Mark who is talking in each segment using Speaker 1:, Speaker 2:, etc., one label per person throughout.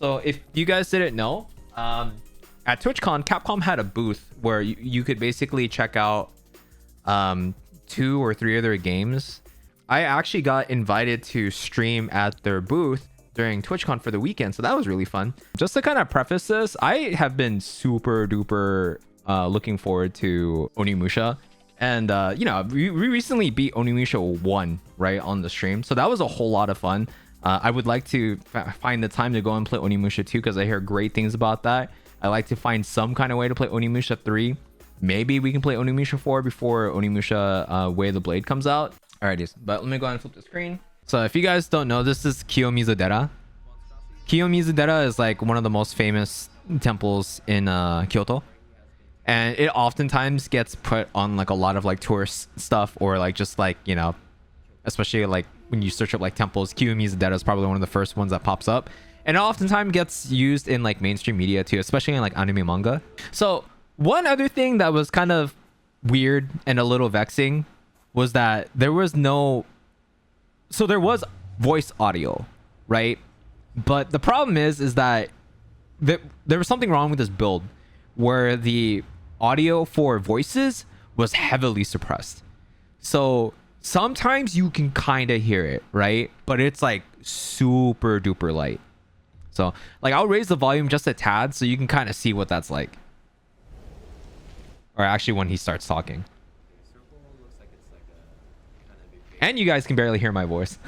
Speaker 1: So if you guys didn't know, at TwitchCon, Capcom had a booth where you could basically check out 2 or 3 other games. I actually got invited to stream at their booth during TwitchCon for the weekend, so that was really fun. Just to kind of preface this, I have been super duper looking forward to Onimusha. And you know, we recently beat Onimusha 1 right on the stream, so that was a whole lot of fun. I would like to find the time to go and play Onimusha 2 because I hear great things about that. I like to find some kind of way to play Onimusha 3. Maybe we can play Onimusha 4 before Onimusha Way of the Blade comes out. Alrighty, but let me go ahead and flip the screen. So if you guys don't know, this is Kiyomizu-dera. Kiyomizu-dera is like one of the most famous temples in Kyoto. And it oftentimes gets put on like a lot of like tourist stuff, or like just like, you know, especially like when you search up like temples, Kiyomizu-dera is probably one of the first ones that pops up. And it oftentimes gets used in like mainstream media too, especially in like anime manga. So one other thing that was kind of weird and a little vexing was that there was no... So there was voice audio, right? But the problem is that there was something wrong with this build where the audio for voices was heavily suppressed. So sometimes you can kind of hear it, right? But it's like super duper light. So like I'll raise the volume just a tad so you can kind of see what that's like. Or actually when he starts talking. And you guys can barely hear my voice.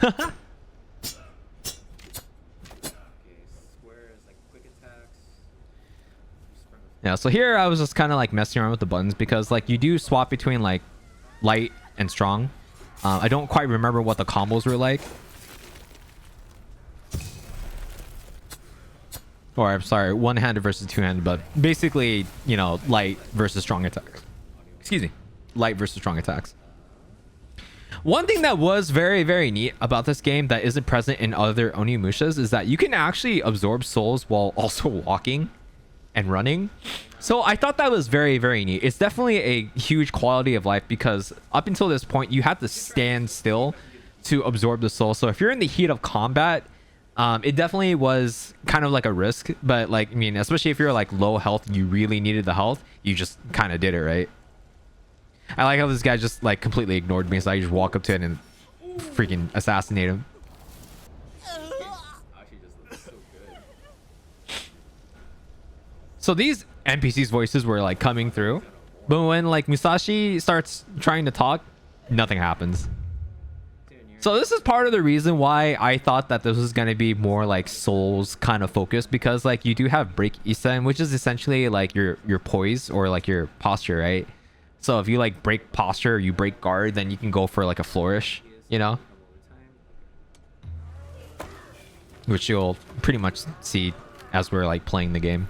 Speaker 1: Yeah, so here I was just kind of like messing around with the buttons because like you do swap between like light and strong. I don't quite remember what the combos were like. Or I'm sorry, one-handed versus two-handed, but basically, you know, light versus strong attacks. Excuse me, light versus strong attacks. One thing that was very, very neat about this game that isn't present in other Onimushas is that you can actually absorb souls while also walking and running. So I thought that was very, very neat. It's definitely a huge quality of life because up until this point, you had to stand still to absorb the soul. So if you're in the heat of combat, it definitely was kind of like a risk. But like, I mean, especially if you're like low health and you really needed the health, you just kind of did it, right? I like how this guy just like completely ignored me, so I just walk up to it and freaking assassinate him. So these NPCs' voices were like coming through, but when like Musashi starts trying to talk, nothing happens. So this is part of the reason why I thought that this was going to be more like Souls kind of focused, because like you do have break Isen, which is essentially like your poise or like your posture, right? So if you like break posture, you break guard, then you can go for like a flourish, you know? Which you'll pretty much see as we're like playing the game.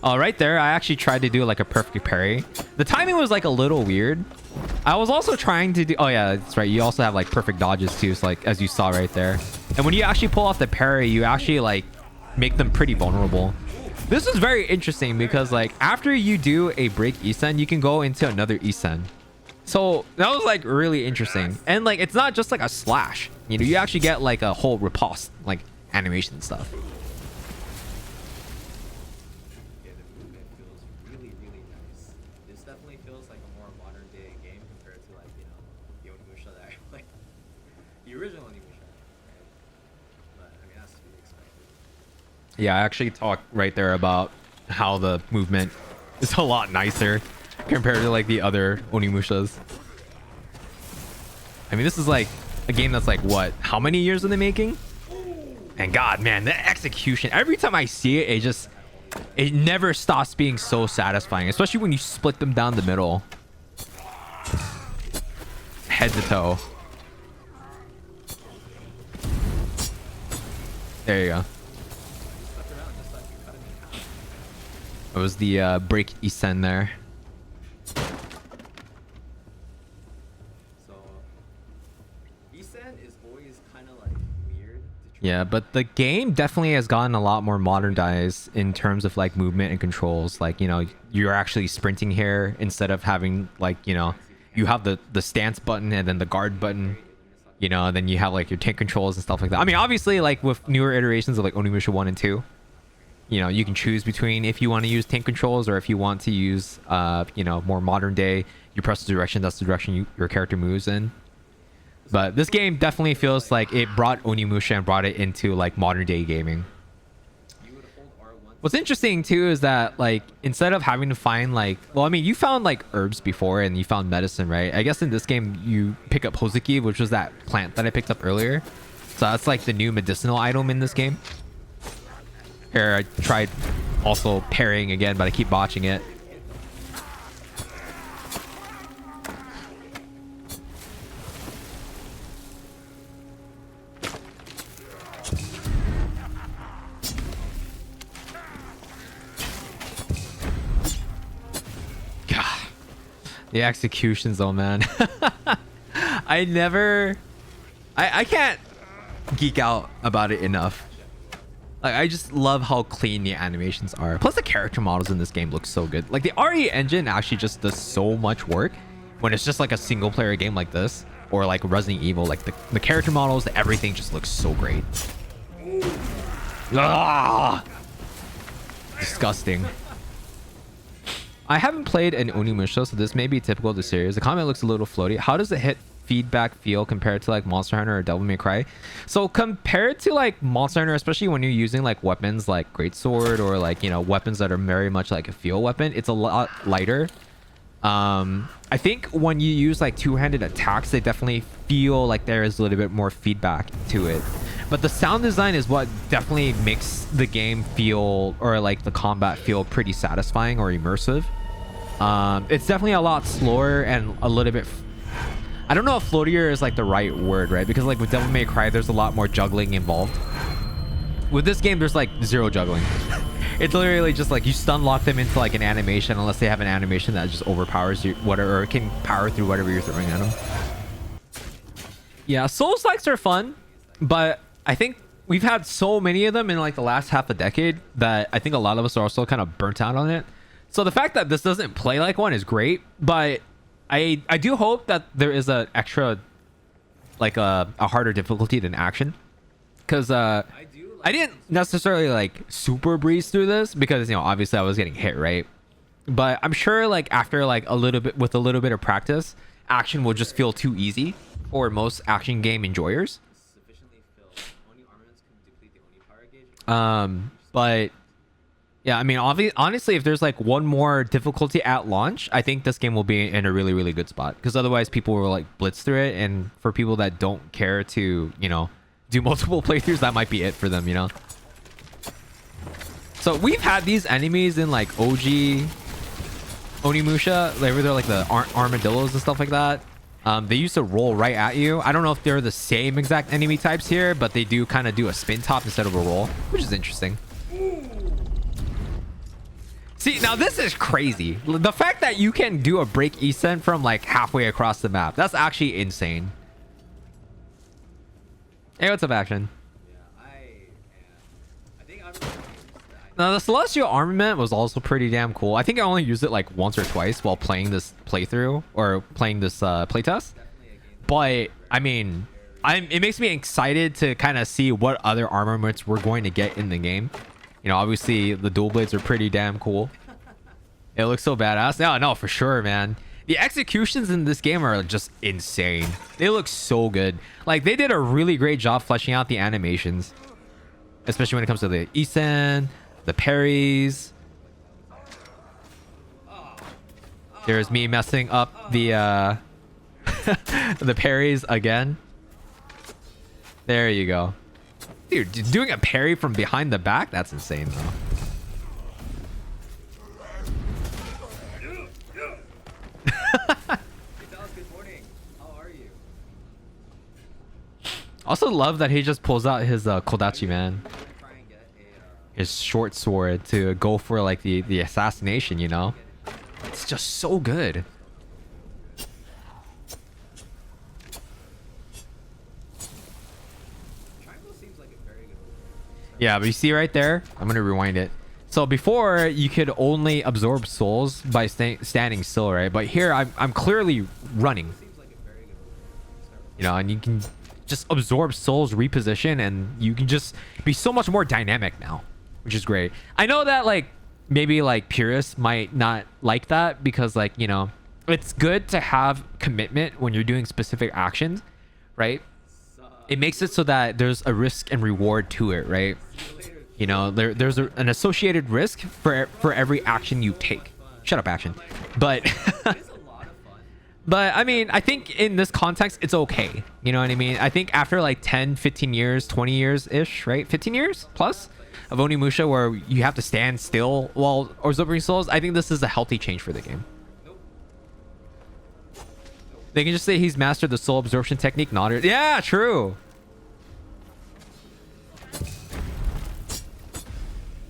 Speaker 1: Right there, I actually tried to do like a perfect parry. The timing was like a little weird. I was also trying to do... Oh yeah, that's right. You also have like perfect dodges too, so like as you saw right there. And when you actually pull off the parry, you actually like make them pretty vulnerable. This is very interesting because like after you do a break Isen, you can go into another Isen. So that was like really interesting. And like it's not just like a slash. You know, you actually get like a whole riposte, like animation stuff.
Speaker 2: Yeah, the movement feels really, really nice. This definitely feels like a more modern day game compared to like, you know, the Onimusha that I like. The original Onimusha, right? But I mean that's to be expected.
Speaker 1: Yeah, I actually talked right there about how the movement is a lot nicer compared to like the other Onimushas. I mean, this is like a game that's like what? How many years in the making? And God, man, the execution. Every time I see it, it never stops being so satisfying, especially when you split them down the middle, head to toe. There you go. It was the break Isen there.
Speaker 2: So Isen is always kind of like weird.
Speaker 1: Yeah, but the game definitely has gotten a lot more modernized in terms of like movement and controls. Like, you know, you're actually sprinting here instead of having like, you know, you have the stance button and then the guard button. you know, and then you have like your tank controls and stuff like that. I mean, obviously, like with newer iterations of like Onimusha 1 and 2, you know, you can choose between if you want to use tank controls or if you want to use, you know, more modern day. You press the direction, that's the direction your character moves in. But this game definitely feels like it brought Onimusha and brought it into like modern day gaming. What's interesting too is that like instead of having to find like, well, I mean, you found like herbs before and you found medicine, right? I guess in this game you pick up Hozuki, which was that plant that I picked up earlier. So that's like the new medicinal item in this game. Here, I tried also parrying again, but I keep botching it. The executions though, man. I can't geek out about it enough. Like, I just love how clean the animations are. Plus the character models in this game look so good. Like the RE engine actually just does so much work when it's just like a single player game like this or like Resident Evil. Like the character models, everything just looks so great. Ah! Disgusting. I haven't played an Onimusha, so this may be typical of the series. The combat looks a little floaty. How does the hit feedback feel compared to like Monster Hunter or Devil May Cry? So compared to like Monster Hunter, especially when you're using like weapons like Greatsword or like, you know, weapons that are very much like a field weapon, it's a lot lighter. I think when you use like two-handed attacks, they definitely feel like there is a little bit more feedback to it. But the sound design is what definitely makes the game feel, or like the combat feel, pretty satisfying or immersive. It's definitely a lot slower and a little bit I don't know if floatier is like the right word, right? Because like with Devil May Cry, there's a lot more juggling involved. With this game, there's like zero juggling. It's literally just like you stun lock them into like an animation, unless they have an animation that just overpowers you, whatever, or can power through whatever you're throwing at them. Yeah, Souls-likes are fun, but I think we've had so many of them in like the last half a decade that I think a lot of us are also kind of burnt out on it. So the fact that this doesn't play like one is great, but I do hope that there is a extra, like a harder difficulty than action, because I didn't necessarily like super breeze through this because, you know, obviously I was getting hit, right? But I'm sure like after like a little bit of practice, action will just feel too easy for most action game enjoyers. But yeah, I mean, honestly, if there's like one more difficulty at launch, I think this game will be in a really, really good spot, because otherwise people will like blitz through it, and for people that don't care to, you know, do multiple playthroughs, that might be it for them, you know. So we've had these enemies in like OG Onimusha, like where they're like the armadillos and stuff like that. They used to roll right at you. I don't know if they're the same exact enemy types here, but they do kind of do a spin top instead of a roll, which is interesting. See, now this is crazy. The fact that you can do a break Isen from like halfway across the map, that's actually insane. Hey, what's up, Action? Now, the Celestial Armament was also pretty damn cool. I think I only used it like once or twice while playing this playthrough, or playing this playtest. But, I mean, it makes me excited to kind of see what other armaments we're going to get in the game. You know, obviously, the dual blades are pretty damn cool. It looks so badass. No, for sure, man. The executions in this game are just insane. They look so good. Like, they did a really great job fleshing out the animations. Especially when it comes to the Isen, the parries. There's me messing up the the parries again. There you go. Dude, doing a parry from behind the back? That's insane, though. Also love that he just pulls out his Kodachi, man. His short sword to go for like the assassination, you know? It's just so good. Yeah, but you see right there? I'm gonna rewind it. So before, you could only absorb souls by standing still, right? But here, I'm clearly running. You know, and you can just absorb souls, reposition, and you can just be so much more dynamic now, which is great. I know that like maybe like purists might not like that because like, you know, it's good to have commitment when you're doing specific actions, right? It makes it so that there's a risk and reward to it, right? You know, there's an associated risk for every action you take. Shut up, action. But but I mean, I think in this context, it's okay. You know what I mean? I think after like 10, 15 years, 20 years ish, right? 15 years plus of Onimusha where you have to stand still while absorbing souls, I think this is a healthy change for the game. They can just say he's mastered the soul absorption technique. Not yeah, true.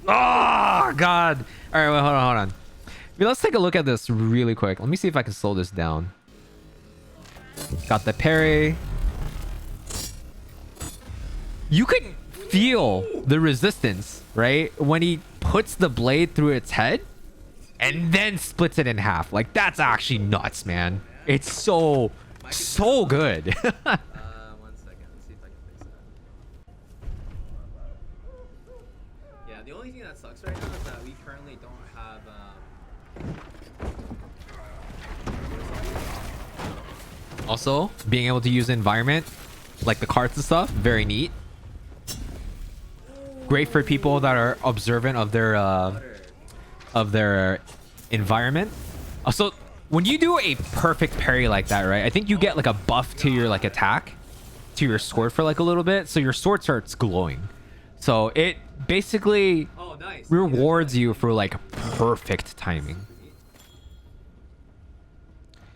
Speaker 1: Oh god. All right, wait, hold on. Let's take a look at this really quick. Let me see if I can slow this down. Got the parry. You can feel the resistance, right? When he puts the blade through its head and then splits it in half. Like, that's actually nuts, man. It's so good.
Speaker 2: 1 second. Let's see if I can fix that. Yeah, the only thing that sucks right now is that we currently don't have
Speaker 1: Also, being able to use the environment, like the carts and stuff, very neat. Great for people that are observant of their environment. Also, when you do a perfect parry like that, right? I think you get like a buff to your like attack, to your sword for like a little bit, so your sword starts glowing. So it basically rewards you for like perfect timing.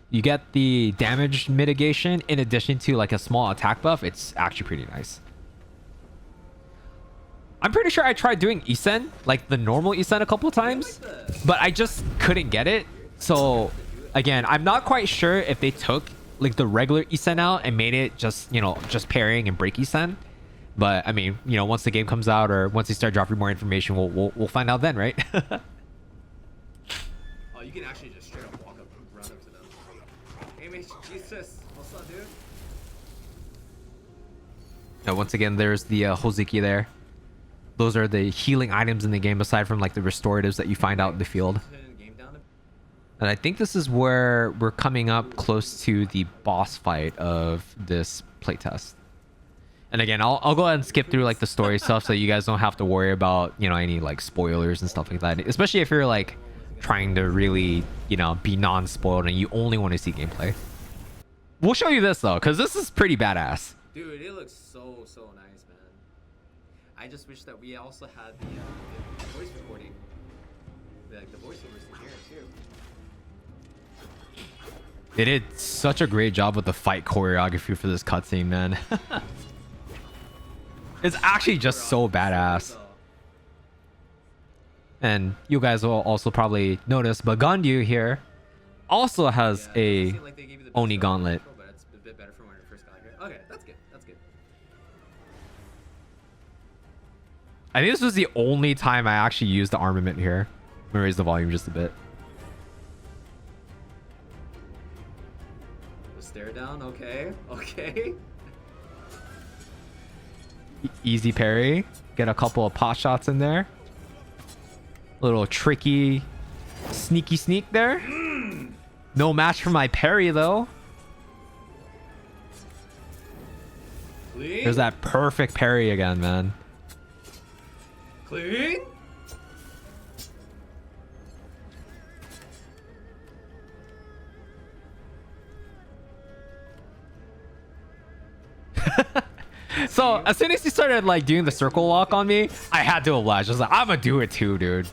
Speaker 1: You get the damage mitigation in addition to like a small attack buff. It's actually pretty nice. I'm pretty sure I tried doing Isen, like the normal Isen a couple of times, but I just couldn't get it. So again, I'm not quite sure if they took like the regular Isen out and made it just, you know, just parrying and break Isen. But I mean, you know, once the game comes out or once they start dropping more information, we'll find out then, right?
Speaker 2: Oh, you can actually just straight up walk up and run up to them. Hey, mate, Jesus, what's up, dude?
Speaker 1: Now, once again, there's the Hoziki there. Those are the healing items in the game aside from like the restoratives that you find out in the field. And I think this is where we're coming up close to the boss fight of this playtest. And again, I'll go ahead and skip through like the story stuff so you guys don't have to worry about, you know, any like spoilers and stuff like that. Especially if you're like trying to really, you know, be non-spoiled and you only want to see gameplay. We'll show you this though, because this is pretty badass.
Speaker 2: Dude, it looks so nice, man. I just wish that we also had the voice recording. Like the voiceovers in here too.
Speaker 1: They did such a great job with the fight choreography for this cutscene, man. It's actually just so badass. And you guys will also probably notice, but Ganryu here also has a Oni gauntlet.
Speaker 2: But it's a bit better from when it first got here. Okay, that's good. That's good.
Speaker 1: I think this was the only time I actually used the armament here. Let me raise the volume just a bit.
Speaker 2: The stare down, okay. Okay.
Speaker 1: Easy parry. Get a couple of pot shots in there. Little tricky sneaky sneak there. No match for my parry though.
Speaker 2: Clean.
Speaker 1: There's that perfect parry again, man.
Speaker 2: Clean.
Speaker 1: So as soon as he started like doing the circle walk on me, I had to oblige. I was like, I'm gonna do it too, dude.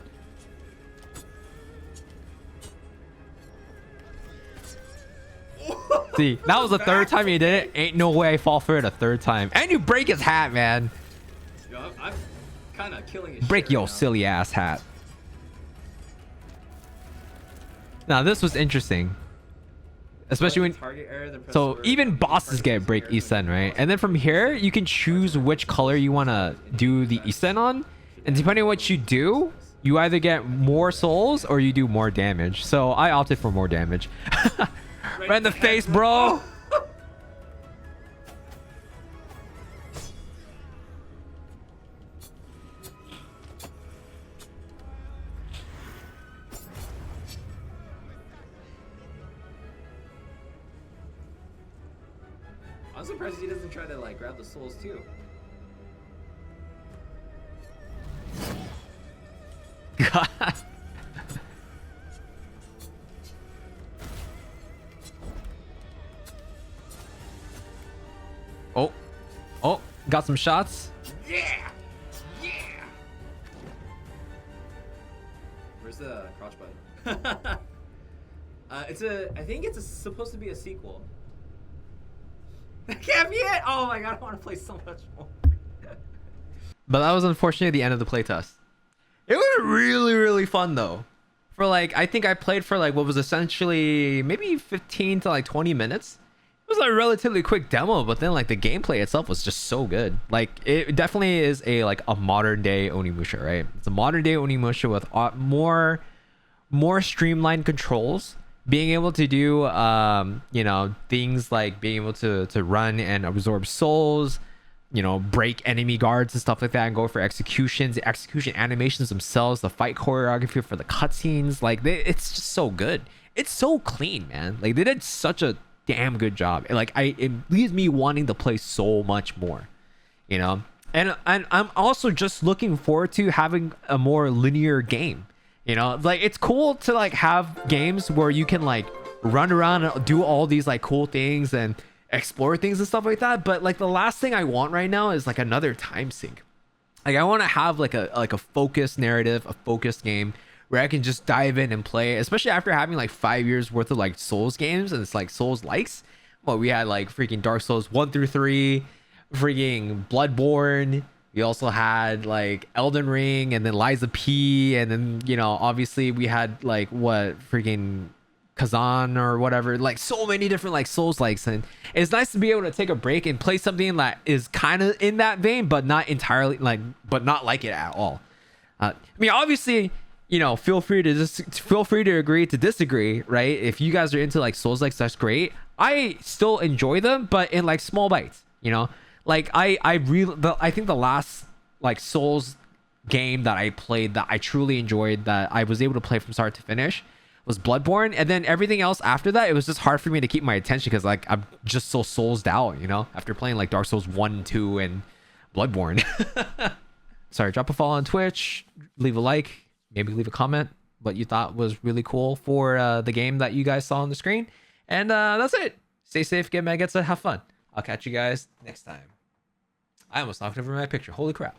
Speaker 1: See, that was the third time you did it. Ain't no way I fall for it a third time. And you break his hat, man.
Speaker 2: Yo, I'm kind of killing his
Speaker 1: Break
Speaker 2: shit
Speaker 1: your
Speaker 2: right now.
Speaker 1: silly ass hat. Now this was interesting. Especially when
Speaker 2: Target area, then press
Speaker 1: so
Speaker 2: forward.
Speaker 1: even bosses get break Isen, right? And then from here you can choose which color you want to do the Isen on, and depending on what you do, you either get more souls or you do more damage. So I opted for more damage. Right in the face, bro.
Speaker 2: I'm surprised he doesn't try to like grab the souls too.
Speaker 1: God. Oh. Oh, got some shots.
Speaker 2: Yeah! Yeah! Where's the crouch button? I think it's supposed to be a sequel. That can't be it! Oh my god, I want to play so much more.
Speaker 1: But that was unfortunately the end of the playtest. It was really, really fun though. For like, I think I played for like what was essentially maybe 15 to like 20 minutes. It was like a relatively quick demo, but then like the gameplay itself was just so good. Like it definitely is a like a modern day Onimusha, right? It's a modern day Onimusha with more streamlined controls, being able to do you know, things like being able to run and absorb souls, you know, break enemy guards and stuff like that, and go for executions, the execution animations themselves, the fight choreography for the cutscenes, like it's just so good. It's so clean, man. Like they did such a damn good job. Like it leaves me wanting to play so much more, you know. And I'm also just looking forward to having a more linear game. You know, like it's cool to like have games where you can like run around and do all these like cool things and explore things and stuff like that. But like the last thing I want right now is like another time sink. Like I want to have like a focused narrative, a focused game where I can just dive in and play, especially after having like 5 years worth of like Souls games, and it's like Souls likes. Well, we had like freaking Dark Souls 1 through 3, freaking Bloodborne. We also had like Elden Ring, and then Lies of P, and then, you know, obviously we had like what freaking Kazan or whatever, like so many different like Souls likes. And it's nice to be able to take a break and play something that is kind of in that vein, but not entirely like, but not like it at all. I mean, obviously, you know, feel free to agree to disagree, right? If you guys are into like Souls likes, that's great. I still enjoy them, but in like small bites, you know. Like I think the last like Souls game that I played that I truly enjoyed, that I was able to play from start to finish, was Bloodborne. And then everything else after that, it was just hard for me to keep my attention because like I'm just so Soulsed out, you know, after playing like Dark Souls 1, 2, and Bloodborne. Sorry, drop a follow on Twitch, leave a like, maybe leave a comment what you thought was really cool for the game that you guys saw on the screen. And that's it. Stay safe, get maggots, and have fun. I'll catch you guys next time. I almost knocked over my picture. Holy crap.